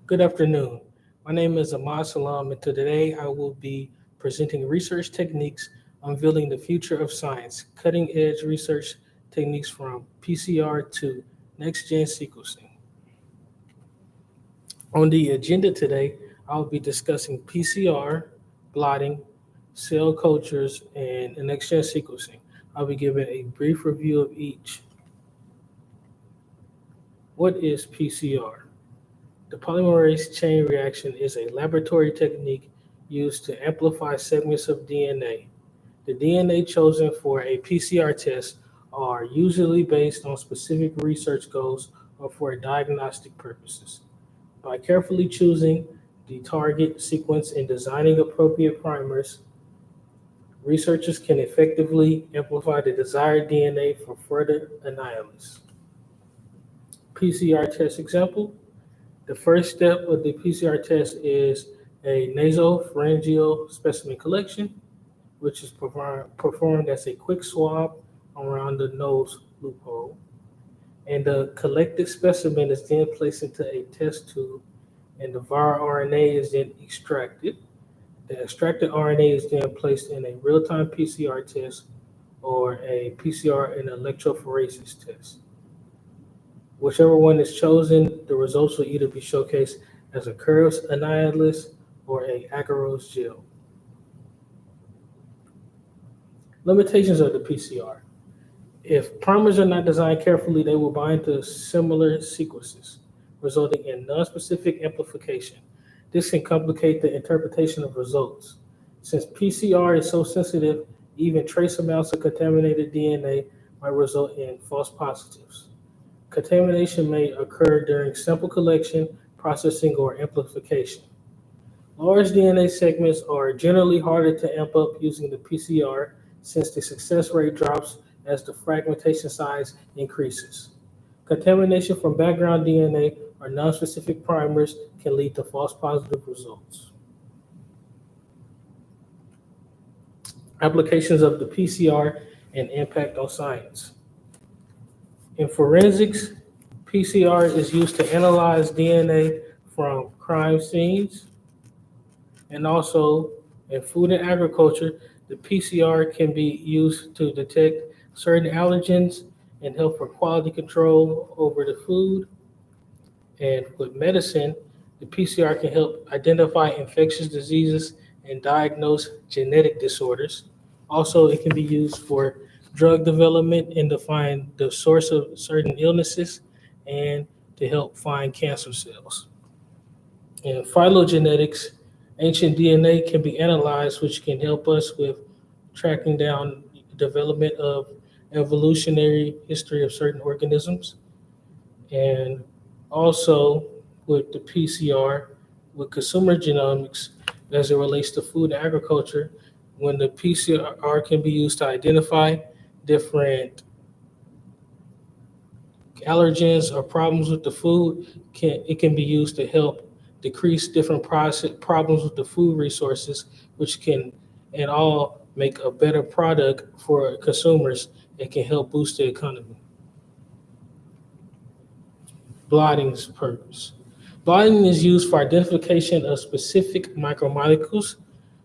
Good afternoon. My name is Ahmad Salam, and today I will be presenting research techniques unveiling the future of science, cutting edge research techniques from PCR to next gen sequencing. On the agenda today, I'll be discussing PCR, blotting, cell cultures, and next gen sequencing. I'll be giving a brief review of each. What is PCR? The polymerase chain reaction is a laboratory technique used to amplify segments of DNA. The DNA chosen for a PCR test are usually based on specific research goals or for diagnostic purposes. By carefully choosing the target sequence and designing appropriate primers, researchers can effectively amplify the desired DNA for further analysis. PCR test example. The first step of the PCR test is a nasopharyngeal specimen collection, which is performed as a quick swab around the nose loophole. And the collected specimen is then placed into a test tube, and the viral RNA is then extracted. The extracted RNA is then placed in a real time PCR test or a PCR and electrophoresis test. Whichever one is chosen, the results will either be showcased as a curved annihilus or a agarose gel. Limitations of the PCR. If primers are not designed carefully, they will bind to similar sequences, resulting in non-specific amplification. This can complicate the interpretation of results. Since PCR is so sensitive, even trace amounts of contaminated DNA might result in false positives. Contamination may occur during sample collection, processing, or amplification. Large DNA segments are generally harder to amp up using the PCR since the success rate drops as the fragmentation size increases. Contamination from background DNA or nonspecific primers can lead to false positive results. Applications of the PCR and impact on science. In forensics, PCR is used to analyze DNA from crime scenes, and also in food and agriculture, the PCR can be used to detect certain allergens and help for quality control over the food. And with medicine, the PCR can help identify infectious diseases and diagnose genetic disorders. Also, it can be used for drug development and to find the source of certain illnesses and to help find cancer cells. In phylogenetics, ancient DNA can be analyzed, which can help us with tracking down development of evolutionary history of certain organisms. And also with the PCR, with consumer genomics, as it relates to food and agriculture, when the PCR can be used to identify different allergens or problems with the food, it can be used to help decrease different process problems with the food resources, which can and all make a better product for consumers and can help boost the economy. Blotting's purpose. Blotting is used for identification of specific micromolecules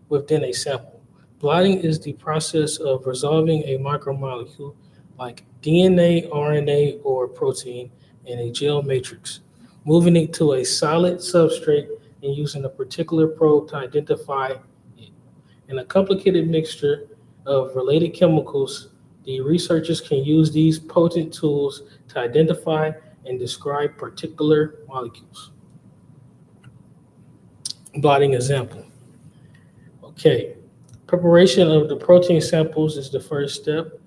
within a sample. Blotting is the process of resolving a micromolecule like DNA, RNA, or protein in a gel matrix, moving it to a solid substrate and using a particular probe to identify it. In a complicated mixture of related chemicals, the researchers can use these potent tools to identify and describe particular molecules. Blotting example. Okay, preparation of the protein samples is the first step,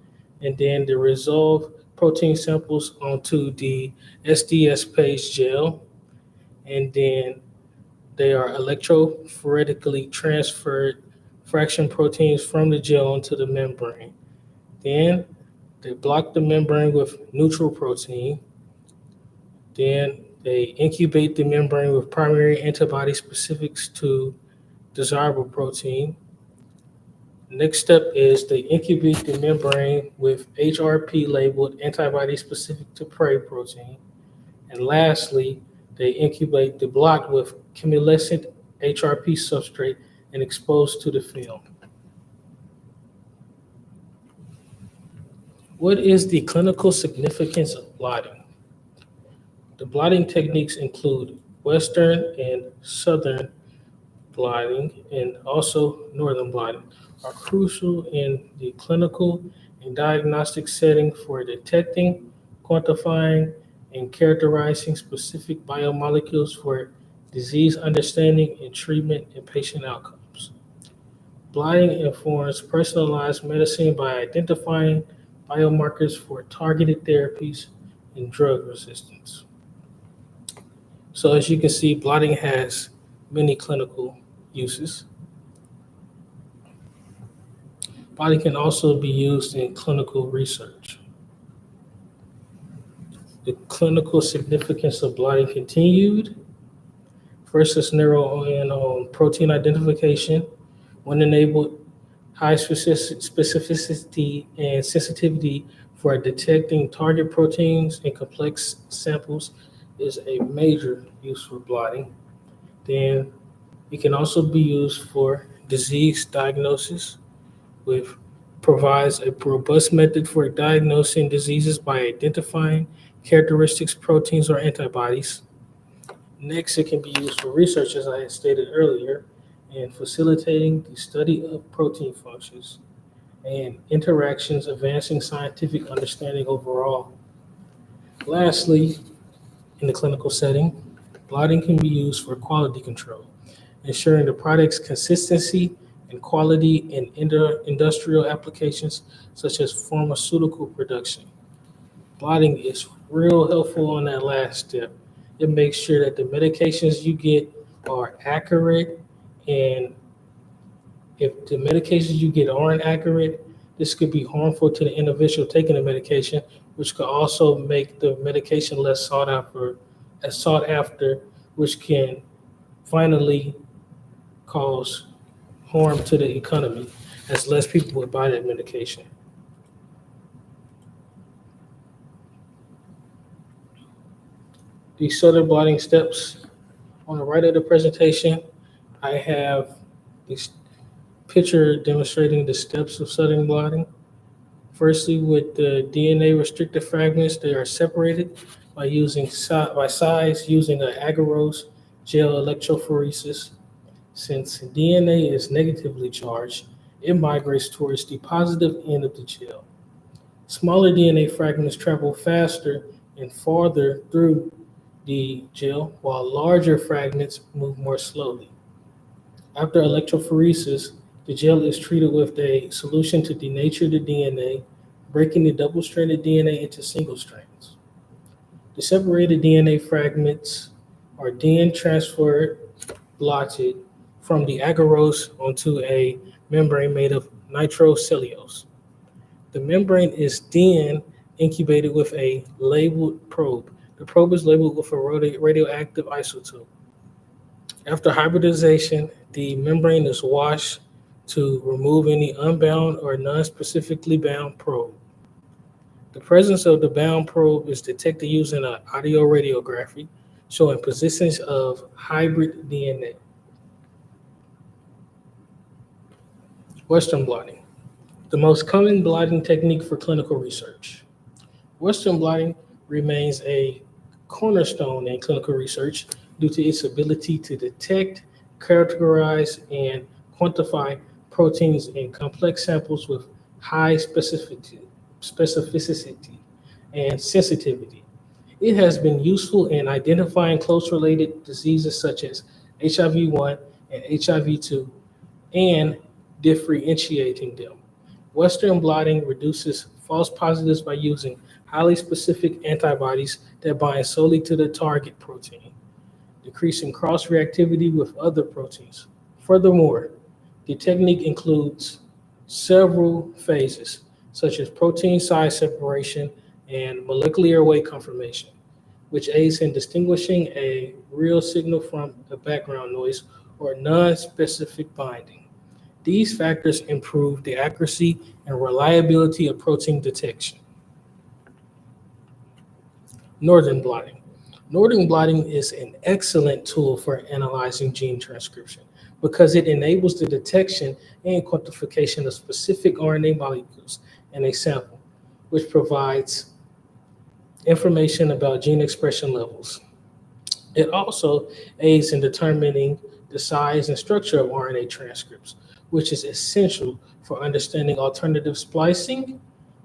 and then the resolve protein samples onto the SDS page gel, and then they are electrophoretically transferred fraction proteins from the gel onto the membrane. Then they block the membrane with neutral protein. Then they incubate the membrane with primary antibody specifics to desirable protein. Next step is they incubate the membrane with HRP labeled antibody specific to prey protein. And lastly, They incubate the blot with chemiluminescent HRP substrate and expose to the film. What is the clinical significance of blotting? The blotting techniques include Western and Southern blotting and also Northern blotting are crucial in the clinical and diagnostic setting for detecting, quantifying, and characterizing specific biomolecules for disease understanding and treatment and patient outcomes. Blotting informs personalized medicine by identifying biomarkers for targeted therapies and drug resistance. So as you can see, blotting has many clinical uses. Blotting can also be used in clinical research. The clinical significance of blotting continued. First, let's narrow in on protein identification. When enabled, high specificity and sensitivity for detecting target proteins in complex samples is a major use for blotting. Then it can also be used for disease diagnosis, which provides a robust method for diagnosing diseases by identifying characteristics, proteins, or antibodies. Next, it can be used for research, as I had stated earlier, and facilitating the study of protein functions and interactions, advancing scientific understanding overall. Lastly, in the clinical setting, blotting can be used for quality control, ensuring the product's consistency and quality in industrial applications such as pharmaceutical production. Blotting is real helpful on that last step. It makes sure that the medications you get are accurate, and if the medications you get aren't accurate, this could be harmful to the individual taking the medication, which could also make the medication less sought after, which can finally cause harm to the economy as less people would buy that medication. The southern blotting steps on the right of the presentation, I have this picture demonstrating the steps of southern blotting. Firstly, with the DNA restricted fragments, they are separated by size using an agarose gel electrophoresis. Since DNA is negatively charged, it migrates towards the positive end of the gel. Smaller DNA fragments travel faster and farther through the gel, while larger fragments move more slowly. After electrophoresis, the gel is treated with a solution to denature the DNA, breaking the double-stranded DNA into single strands. The separated DNA fragments are then transferred, blotted from the agarose onto a membrane made of nitrocellulose. The membrane is then incubated with a labeled probe. The probe is labeled with a radioactive isotope. After hybridization, the membrane is washed to remove any unbound or non-specifically bound probe. The presence of the bound probe is detected using an audio radiography showing positions of hybrid DNA. Western blotting, the most common blotting technique for clinical research. Western blotting remains a cornerstone in clinical research due to its ability to detect, characterize, and quantify proteins in complex samples with high specificity and sensitivity. It has been useful in identifying close-related diseases such as HIV-1 and HIV-2 and differentiating them. Western blotting reduces false positives by using highly specific antibodies that bind solely to the target protein, decreasing cross-reactivity with other proteins. Furthermore, the technique includes several phases, such as protein size separation and molecular weight confirmation, which aids in distinguishing a real signal from a background noise or non-specific binding. These factors improve the accuracy and reliability of protein detection. Northern blotting. Northern blotting is an excellent tool for analyzing gene transcription because it enables the detection and quantification of specific RNA molecules in a sample, which provides information about gene expression levels. It also aids in determining the size and structure of RNA transcripts, which is essential for understanding alternative splicing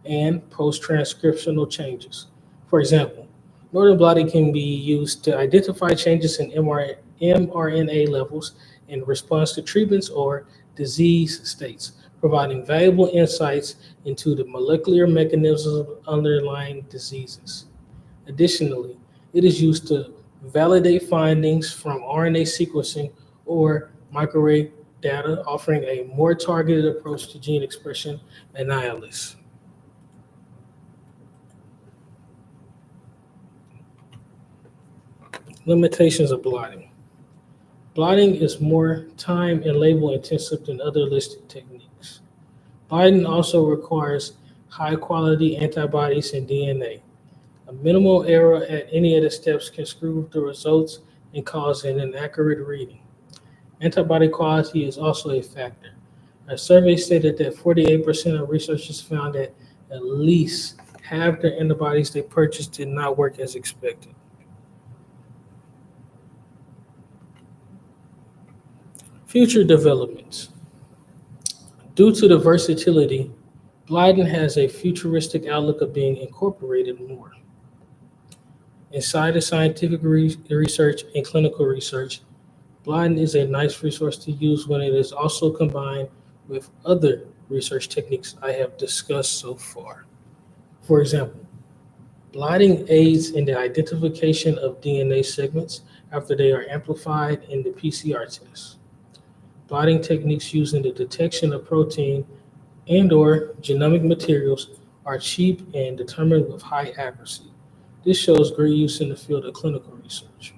and post-transcriptional changes. For example, northern blotting can be used to identify changes in mRNA levels in response to treatments or disease states, providing valuable insights into the molecular mechanisms of underlying diseases. Additionally, it is used to validate findings from RNA sequencing or microarray data, offering a more targeted approach to gene expression analysis. Limitations of blotting. Blotting is more time and label intensive than other listed techniques. Blotting also requires high quality antibodies and DNA. A minimal error at any of the steps can screw up the results and cause an inaccurate reading. Antibody quality is also a factor. A survey stated that 48% of researchers found that at least half the antibodies they purchased did not work as expected. Future developments. Due to the versatility, blotting has a futuristic outlook of being incorporated more inside of scientific research and clinical research. Blotting is a nice resource to use when it is also combined with other research techniques I have discussed so far. For example, blotting aids in the identification of DNA segments after they are amplified in the PCR test. Blotting techniques used in the detection of protein and/or genomic materials are cheap and determined with high accuracy. This shows great use in the field of clinical research.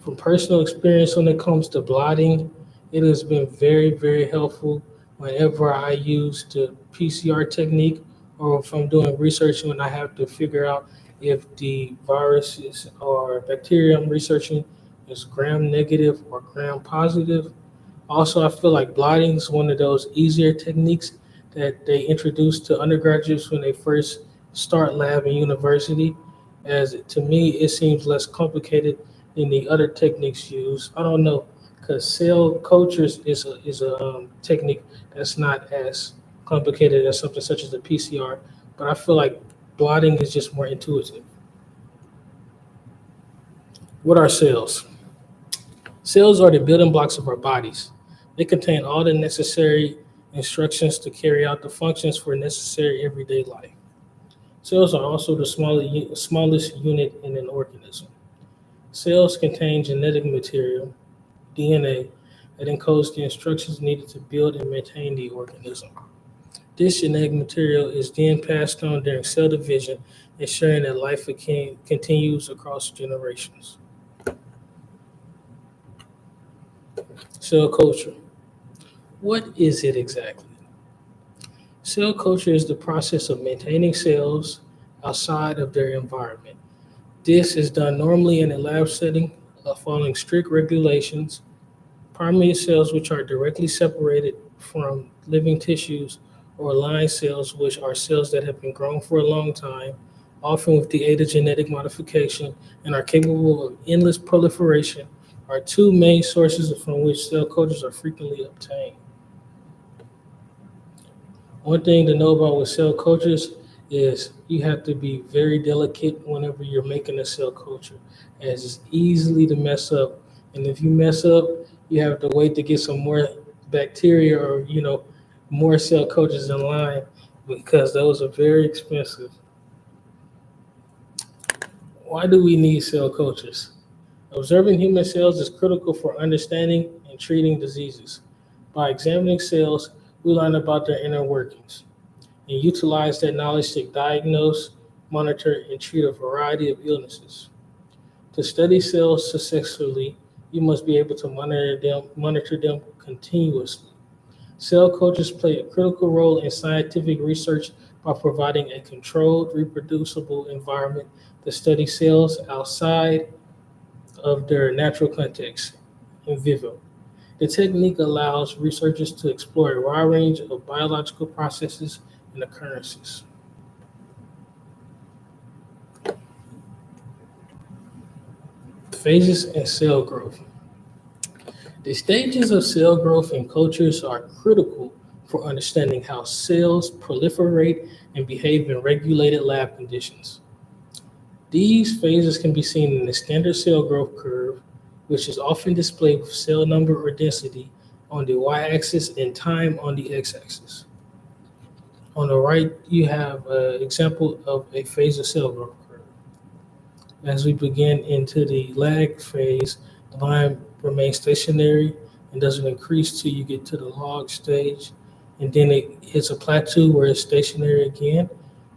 From personal experience when it comes to blotting, it has been very, very helpful whenever I use the PCR technique or if I'm doing research when I have to figure out if the viruses or bacteria I'm researching is gram negative or gram positive. Also, I feel like blotting is one of those easier techniques that they introduce to undergraduates when they first start lab in university, as to me, it seems less complicated than the other techniques used. I don't know, because cell cultures is a technique that's not as complicated as something such as the PCR, but I feel like blotting is just more intuitive. What are cells? Cells are the building blocks of our bodies. They contain all the necessary instructions to carry out the functions for necessary everyday life. Cells are also the smallest unit in an organism. Cells contain genetic material, DNA, that encodes the instructions needed to build and maintain the organism. This genetic material is then passed on during cell division, ensuring that life continues across generations. Cell culture. What is it exactly? Cell culture is the process of maintaining cells outside of their environment. This is done normally in a lab setting, following strict regulations. Primary cells, which are directly separated from living tissues, or line cells, which are cells that have been grown for a long time, often with the aid of genetic modification, and are capable of endless proliferation, are two main sources from which cell cultures are frequently obtained. One thing to know about with cell cultures is you have to be very delicate whenever you're making a cell culture, as it's easily to mess up. And if you mess up, you have to wait to get some more bacteria or more cell cultures in line because those are very expensive. Why do we need cell cultures? Observing human cells is critical for understanding and treating diseases. By examining cells, we learn about their inner workings and utilize that knowledge to diagnose, monitor, and treat a variety of illnesses. To study cells successfully, you must be able to monitor them continuously. Cell cultures play a critical role in scientific research while providing a controlled, reproducible environment to study cells outside of their natural context in vivo. The technique allows researchers to explore a wide range of biological processes and occurrences. Phases in cell growth. The stages of cell growth in cultures are critical for understanding how cells proliferate and behave in regulated lab conditions. These phases can be seen in the standard cell growth curve, which is often displayed with cell number or density on the y-axis and time on the x-axis. On the right, you have an example of a phase of cell growth curve. As we begin into the lag phase, the line remains stationary and doesn't increase till you get to the log stage, and then it hits a plateau where it's stationary again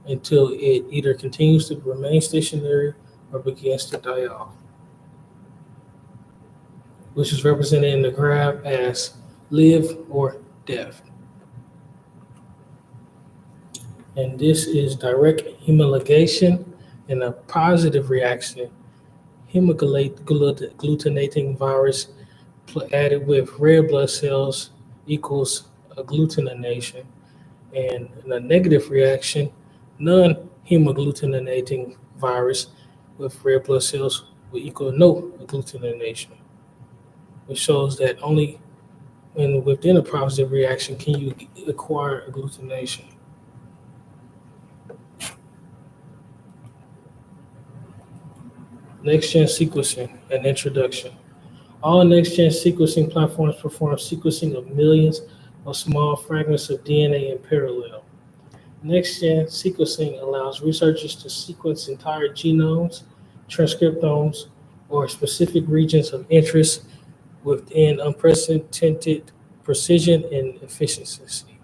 until it either continues to remain stationary or begins to die off, which is represented in the graph as live or death. And this is direct homologation and a positive reaction. Hemagglutinating virus added with red blood cells equals agglutination, and in a negative reaction, non-hemagglutinating virus with red blood cells will equal no agglutination, which shows that only within a positive reaction can you acquire agglutination. Next-gen sequencing and introduction. All next-gen sequencing platforms perform sequencing of millions of small fragments of DNA in parallel. Next-gen sequencing allows researchers to sequence entire genomes, transcriptomes, or specific regions of interest within unprecedented precision and efficiency.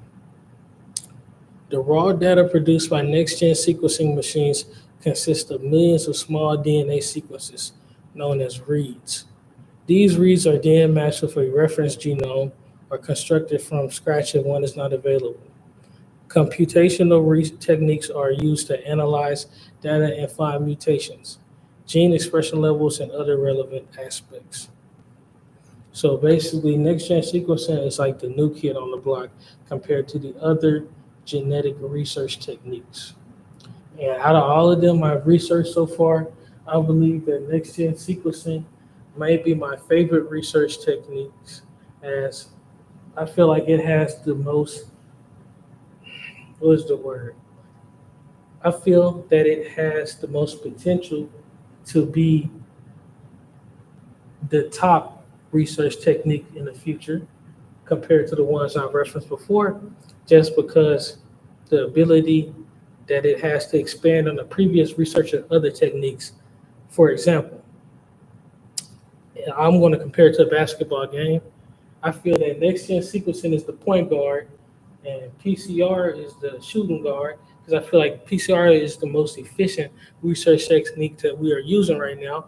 The raw data produced by next-gen sequencing machines consist of millions of small DNA sequences, known as reads. These reads are then matched with a reference genome or constructed from scratch if one is not available. Computational techniques are used to analyze data and find mutations, gene expression levels, and other relevant aspects. So basically, next-gen sequencing is like the new kid on the block compared to the other genetic research techniques. And out of all of them I've researched so far, I believe that next-gen sequencing may be my favorite research techniques, as I feel like it has the most, what is the word? I feel that it has the most potential to be the top research technique in the future compared to the ones I've referenced before, just because the ability that it has to expand on the previous research of other techniques. For example, I'm going to compare it to a basketball game. I feel that next-gen sequencing is the point guard and PCR is the shooting guard, because I feel like PCR is the most efficient research technique that we are using right now.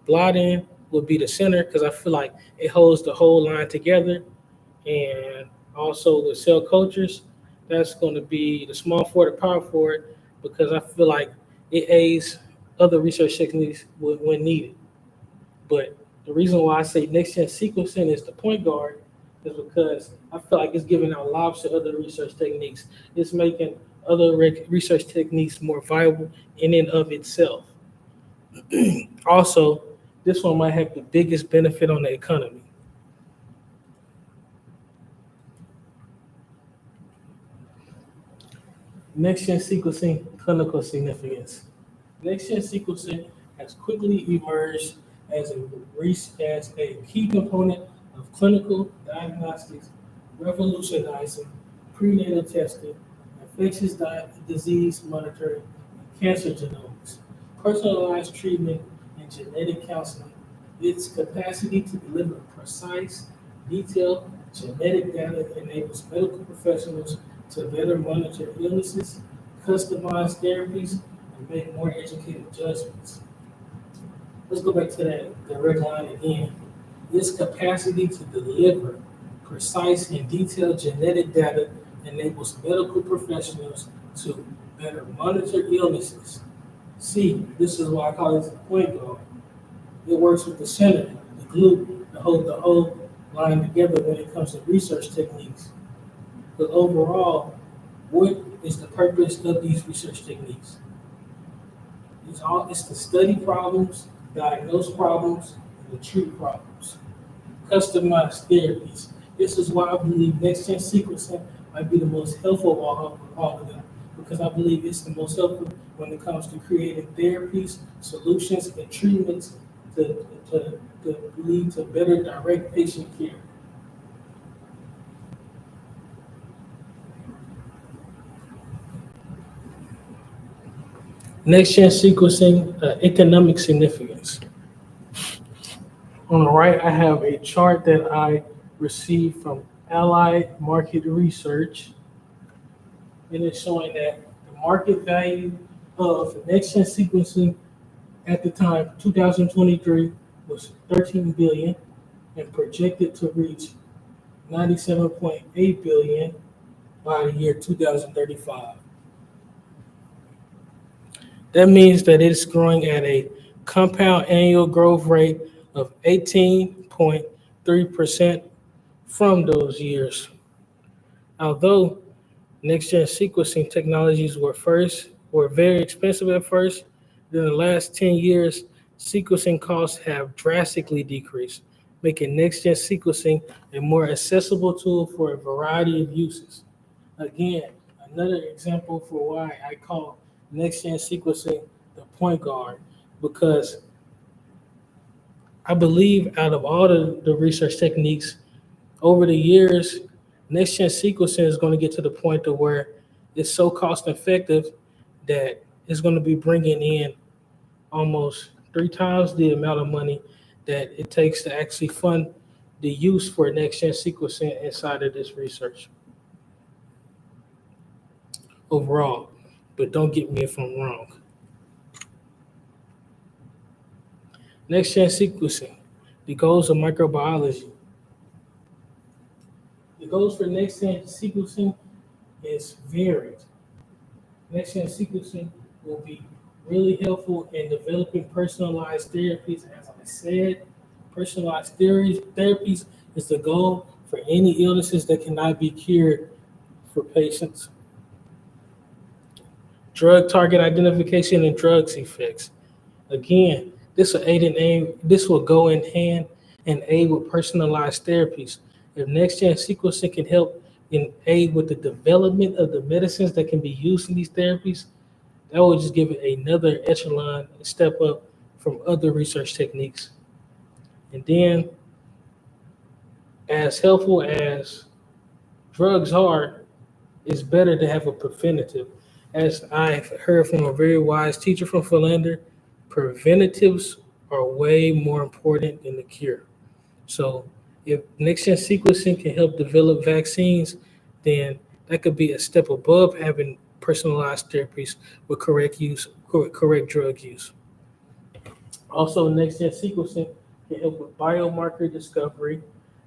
Blotting would be the center, because I feel like it holds the whole line together. And also with cell cultures, that's going to be the small forward, the power forward, because I feel like it aids other research techniques when needed. But the reason why I say next-gen sequencing is the point guard is because I feel like it's giving out lobs to other research techniques. It's making other research techniques more viable in and of itself. Also, this one might have the biggest benefit on the economy. Next-gen sequencing clinical significance. Next-gen sequencing has quickly emerged as a key component of clinical diagnostics, revolutionizing prenatal testing, infectious disease monitoring, and cancer genomics, personalized treatment, and genetic counseling. Its capacity to deliver precise, detailed genetic data enables medical professionals to better monitor illnesses, customize therapies, and make more educated judgments. Let's go back to that direct line again. This capacity to deliver precise and detailed genetic data enables medical professionals to better monitor illnesses. C, this is why I call it the point guard. It works with the center, the glue, to hold the whole line together when it comes to research techniques. But overall, what is the purpose of these research techniques? It's to study problems, diagnose problems, and to treat problems. Customized therapies. This is why I believe next-gen sequencing might be the most helpful of all of them, because I believe it's the most helpful when it comes to creating therapies, solutions, and treatments to lead to better direct patient care. Next-gen sequencing, economic significance. On the right, I have a chart that I received from Allied Market Research, and it's showing that the market value of next-gen sequencing at the time, 2023, was 13 billion and projected to reach 97.8 billion by the year 2035. That means that it's growing at a compound annual growth rate of 18.3% from those years. Although next-gen sequencing technologies were very expensive at first, in the last 10 years, sequencing costs have drastically decreased, making next-gen sequencing a more accessible tool for a variety of uses. Again, another example for why I call next-gen sequencing the point guard, because I believe out of all the research techniques over the years, next-gen sequencing is going to get to the point to where it's so cost-effective that it's going to be bringing in almost 3 times the amount of money that it takes to actually fund the use for next-gen sequencing inside of this research overall. But don't get me if I'm wrong. Next-gen sequencing, the goals of microbiology. The goals for next-gen sequencing is varied. Next-gen sequencing will be really helpful in developing personalized therapies. As I said, personalized therapies is the goal for any illnesses that cannot be cured for patients. Drug target identification and drugs effects. Again, this will go in hand and aid with personalized therapies. If next-gen sequencing can help and aid with the development of the medicines that can be used in these therapies, that will just give it another echelon and step up from other research techniques. And then, as helpful as drugs are, it's better to have a preventative. As I've heard from a very wise teacher from Philander, preventatives are way more important than the cure. So if next-gen sequencing can help develop vaccines, then that could be a step above having personalized therapies with correct drug use. Also, next-gen sequencing can help with biomarker discovery.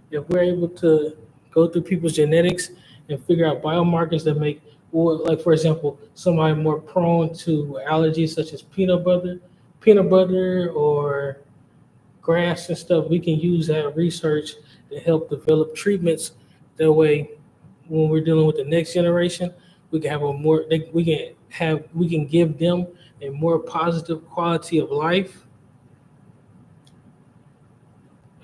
If we're able to go through people's genetics and figure out biomarkers that make, or like for example, somebody more prone to allergies such as peanut butter or grass and stuff, we can use that research to help develop treatments. That way, when we're dealing with the next generation, we can have we can give them a more positive quality of life.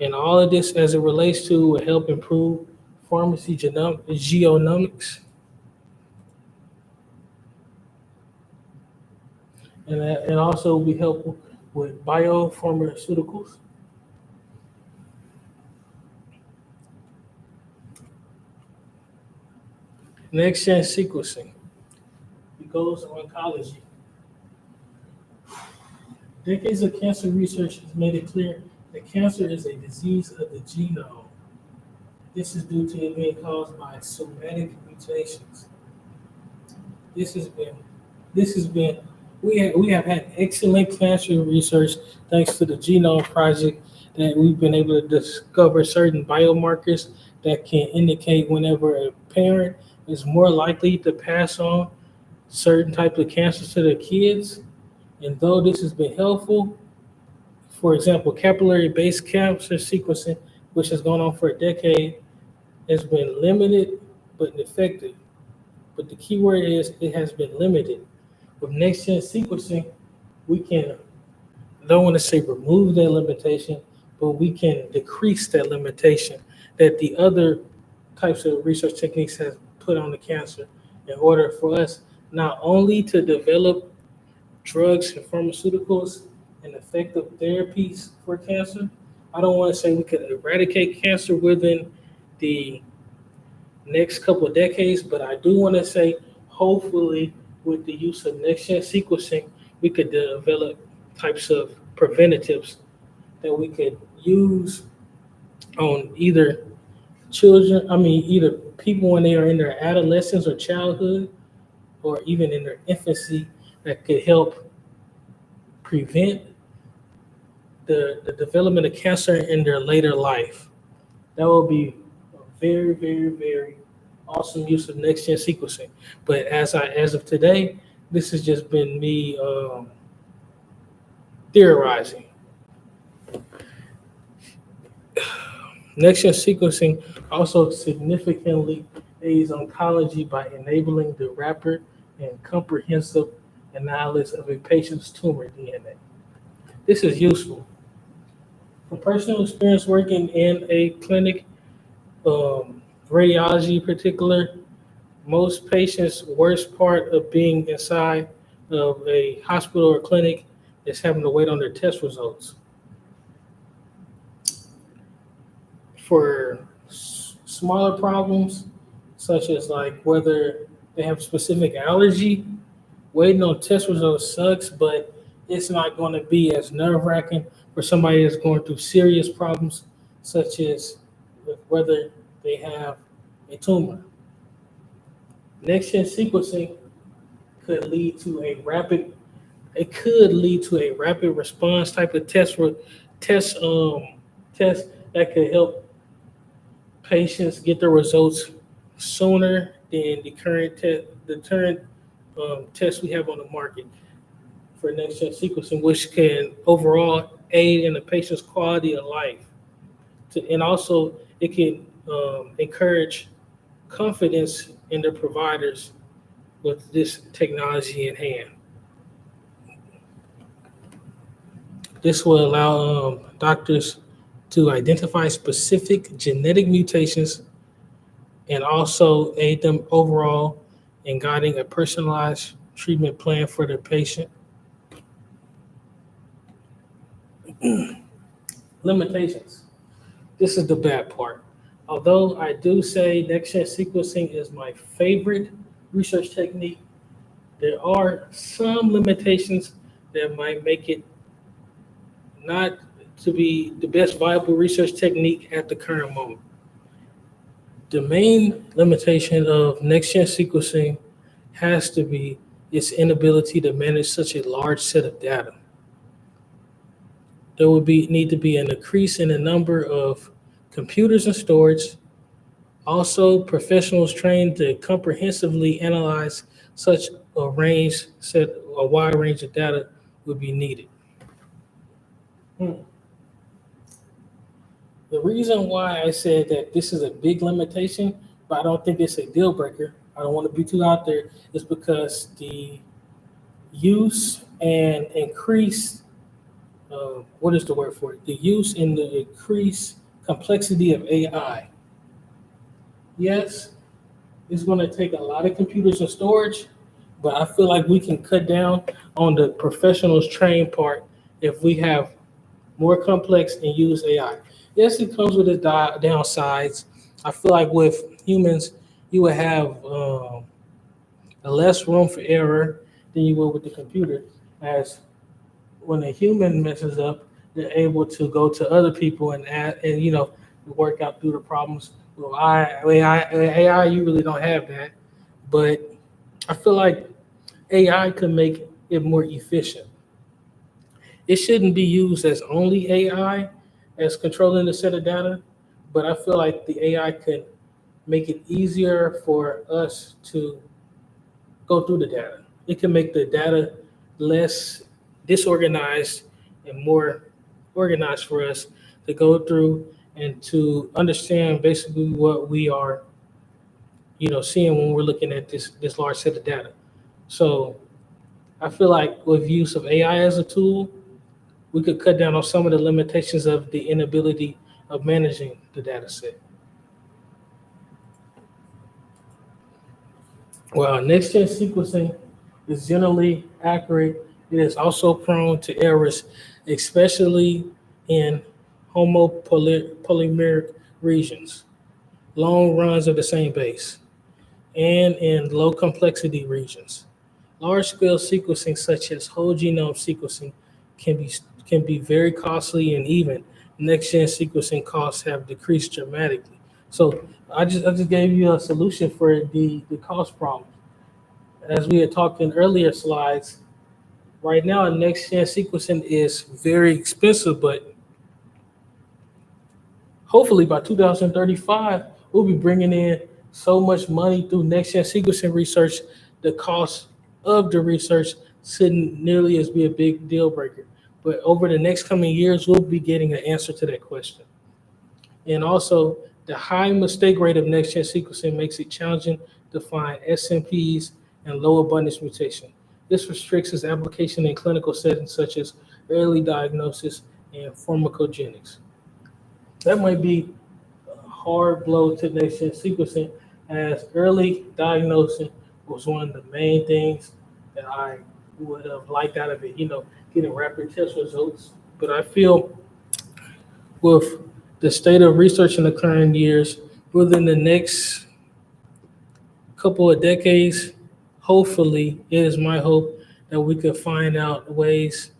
And all of this, as it relates to, will help improve pharmacy genomics, and also be helpful with biopharmaceuticals. Next-gen sequencing. It goes to oncology. Decades of cancer research has made it clear that cancer is a disease of the genome. This is due to it being caused by somatic mutations. This has been we have had excellent cancer research thanks to the Genome Project, that we've been able to discover certain biomarkers that can indicate whenever a parent is more likely to pass on certain types of cancers to their kids. And though this has been helpful, for example, capillary-based cancer sequencing, which has gone on for a decade, has been limited but effective. But the key word is it has been limited. With next-gen sequencing, we can, I don't want to say remove that limitation, but we can decrease that limitation that the other types of research techniques have put on the cancer in order for us not only to develop drugs and pharmaceuticals and effective therapies for cancer. I don't want to say we could eradicate cancer within the next couple of decades, but I do want to say hopefully with the use of next-gen sequencing, we could develop types of preventatives that we could use on either either people when they are in their adolescence or childhood, or even in their infancy, that could help prevent the development of cancer in their later life. That will be a very, very, very awesome use of next gen sequencing. But as of today, this has just been me theorizing. Next gen sequencing also significantly aids oncology by enabling the rapid and comprehensive analysis of a patient's tumor DNA. This is useful. From personal experience working in a clinic, radiology in particular, most patients' worst part of being inside of a hospital or clinic is having to wait on their test results. For smaller problems, such as like whether they have specific allergy, waiting on test results sucks, but it's not going to be as nerve-wracking for somebody that's going through serious problems, such as whether they have a tumor. Next-gen sequencing could lead to a rapid. It could lead to a rapid response type of test test that could help patients get their results sooner than the current test we have on the market for next-gen sequencing, which can overall aid in the patient's quality of life. And also, it can encourage confidence in the providers with this technology in hand. This will allow doctors to identify specific genetic mutations and also aid them overall in guiding a personalized treatment plan for their patient. Limitations. This is the bad part. Although I do say next-gen sequencing is my favorite research technique, there are some limitations that might make it not to be the best viable research technique at the current moment. The main limitation of next-gen sequencing has to be its inability to manage such a large set of data. There would need to be an increase in the number of computers and storage. Also, professionals trained to comprehensively analyze such a wide range of data would be needed. The reason why I said that this is a big limitation, but I don't think it's a deal breaker, I don't want to be too out there, is because the use and increase, what is the word for it? The use and the increased complexity of AI. Yes, it's going to take a lot of computers and storage, but I feel like we can cut down on the professionals trained part if we have more complex and use AI. Yes, it comes with its downsides. I feel like with humans, you would have a less room for error than you will with the computer. As when a human messes up, they're able to go to other people and work out through the problems. Well, AI, you really don't have that, but I feel like AI could make it more efficient. It shouldn't be used as only AI as controlling the set of data, but I feel like the AI could make it easier for us to go through the data. It can make the data less disorganized and more organized for us to go through and to understand basically what we are, seeing when we're looking at this large set of data. So I feel like with use of AI as a tool, we could cut down on some of the limitations of the inability of managing the data set. While next-gen sequencing is generally accurate, it is also prone to errors, especially in homopolymeric regions, long runs of the same base, and in low complexity regions. Large-scale sequencing, such as whole genome sequencing, can be can be very costly, and even next-gen sequencing costs have decreased dramatically. So I just gave you a solution for the cost problem. As we had talked in earlier slides, right now next-gen sequencing is very expensive, but hopefully by 2035, we'll be bringing in so much money through next-gen sequencing research, the cost of the research shouldn't nearly as be a big deal breaker. But over the next coming years, we'll be getting an answer to that question. And also, the high mistake rate of next-gen sequencing makes it challenging to find SNPs and low abundance mutation. This restricts its application in clinical settings such as early diagnosis and pharmacogenics. That might be a hard blow to next-gen sequencing, as early diagnosing was one of the main things that I would have liked out of it, getting rapid test results. But I feel with the state of research in the current years, within the next couple of decades, hopefully, it is my hope that we could find out ways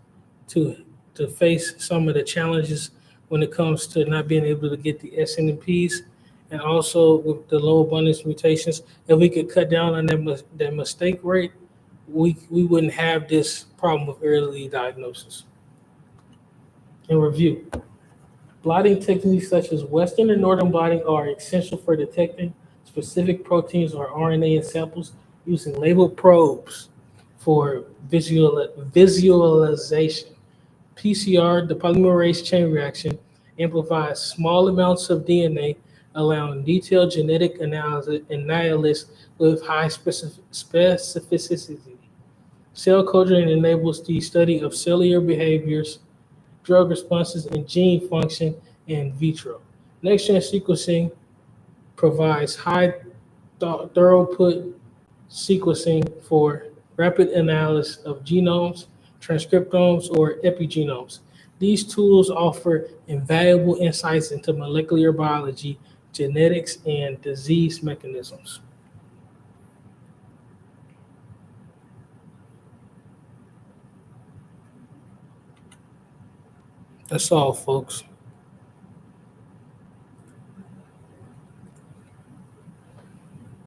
to to face some of the challenges when it comes to not being able to get the SNPs, and also with the low abundance mutations. If we could cut down on that mistake rate, we wouldn't have this problem with early diagnosis. In review, blotting techniques such as Western and Northern blotting are essential for detecting specific proteins or RNA in samples using labeled probes for visualization. PCR, the polymerase chain reaction, amplifies small amounts of DNA, allowing detailed genetic analysis with high specificity. Cell culture enables the study of cellular behaviors, drug responses, and gene function in vitro. Next-gen sequencing provides high throughput sequencing for rapid analysis of genomes, transcriptomes, or epigenomes. These tools offer invaluable insights into molecular biology, genetics, and disease mechanisms. That's all, folks.